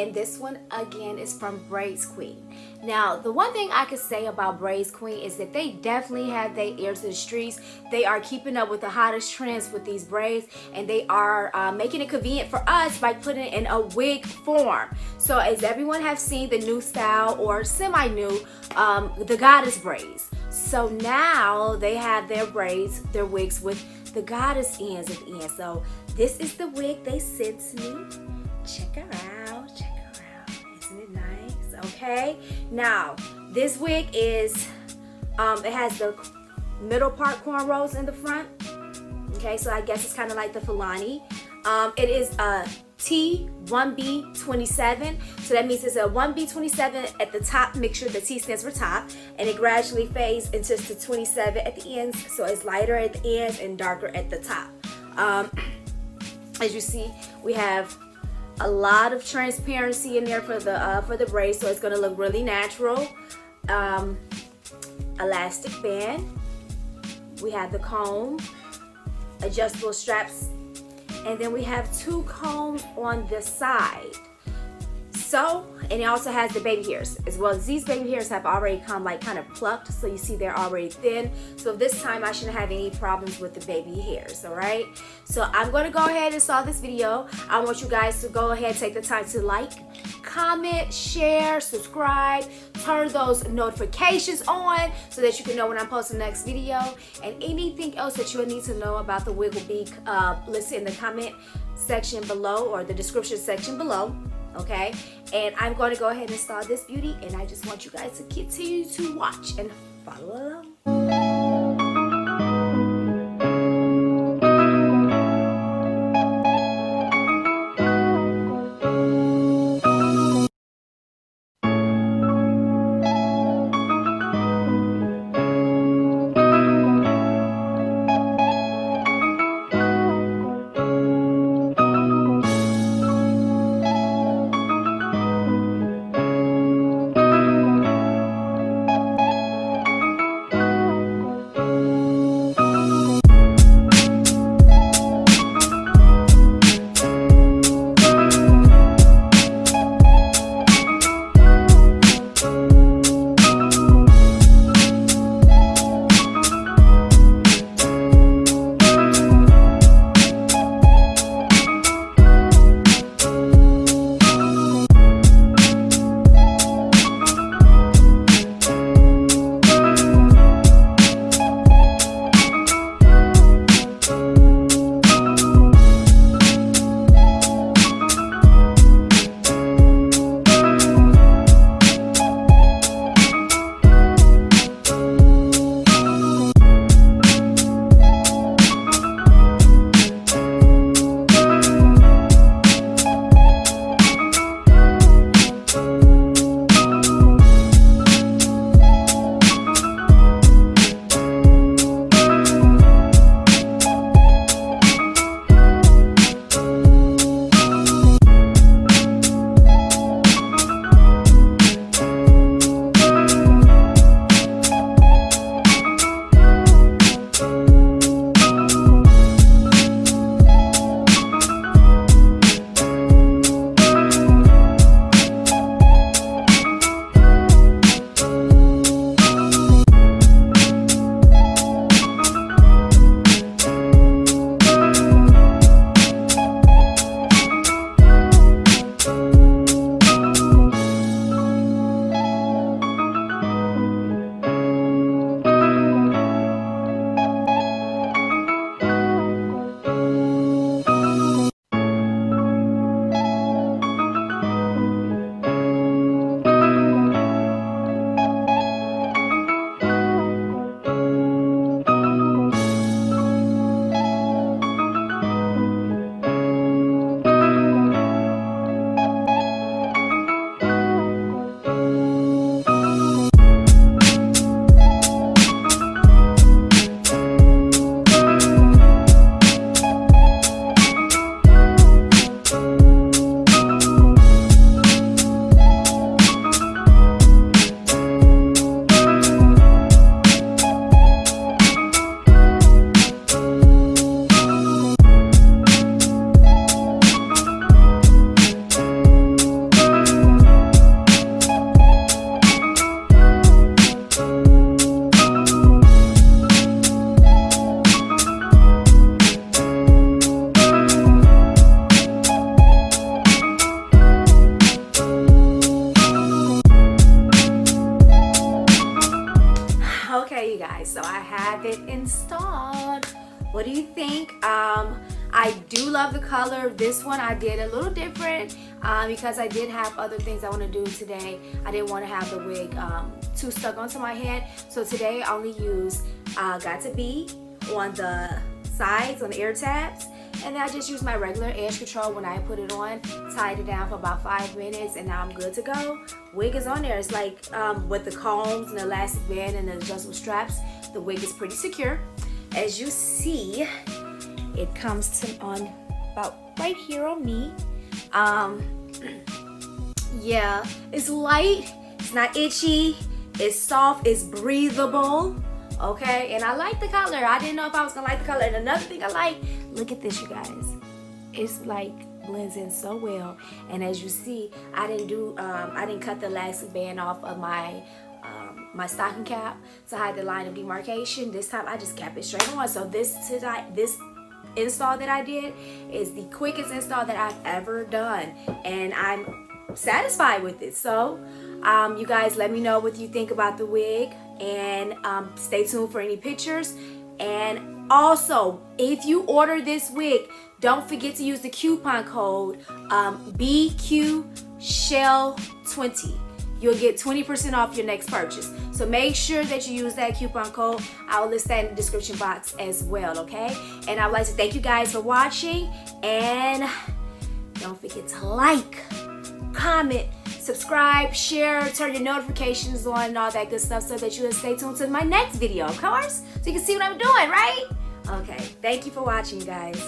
And this one again is from Braids Queen. Now, the one thing I could say about Braids Queen is that they definitely have their ear to the streets. They are keeping up with the hottest trends with these braids, and they are making it convenient for us by putting it in a wig form. So as everyone have seen the new style, or semi-new, the goddess braids. So now they have their braids, their wigs with the goddess ends at the end. So this is the wig they sent to me. Check her out, check her out. Isn't it nice? Okay. Now, this wig is, it has the middle part cornrows in the front. Okay, so I guess it's kind of like the Fulani. It is a T1B27. So that means it's a 1B27 at the top mixture. The T stands for top. And it gradually fades into the 27 at the ends. So it's lighter at the ends and darker at the top. As you see, we have a lot of transparency in there for the braids, so it's gonna look really natural. Elastic band. We have the comb, adjustable straps, and then we have two combs on the side. So, and it also has the baby hairs as well. These baby hairs have already come like kind of plucked, so you see they're already thin. So this time I shouldn't have any problems with the baby hairs, all right? So I'm going to go ahead and start this video. I want you guys to go ahead and take the time to like, comment, share, subscribe, turn those notifications on so that you can know when I'm posting the next video. And anything else that you need to know about the wig will be listed in the comment section below, or the description section below. Okay, and I'm going to go ahead and start this beauty, and I just want you guys to continue to watch and follow along. Okay, you guys, so I have it installed. What do you think? I do love the color. This one I did a little different because I did have other things I want to do today. I didn't want to have the wig too stuck onto my head. So today I only used Got to Be on the sides, on the ear tabs. And then I just used my regular edge control when I put it on, tied it down for about 5 minutes, and now I'm good to go. Wig is on there. It's like with the combs and the elastic band and the adjustable straps, the wig is pretty secure. As you see, it comes on about right here on me. Yeah, it's light, it's not itchy, it's soft, it's breathable. Okay, and I like the color. I didn't know if I was gonna like the color. And another thing I like, look at this, you guys. It's like blends in so well. And as you see, I didn't cut the elastic band off of my my stocking cap to hide the line of demarcation. This time I just kept it straight on. So this install that I did is the quickest install that I've ever done, and I'm satisfied with it. So you guys, let me know what you think about the wig, and stay tuned for any pictures. And also, if you order this wig, don't forget to use the coupon code BQShell20. You'll get 20% off your next purchase. So make sure that you use that coupon code. I'll list that in the description box as well, okay? And I would like to thank you guys for watching, and don't forget to like, comment, subscribe, share, turn your notifications on and all that good stuff so that you will stay tuned to my next video, of course, so you can see what I'm doing, right? Okay, thank you for watching, guys.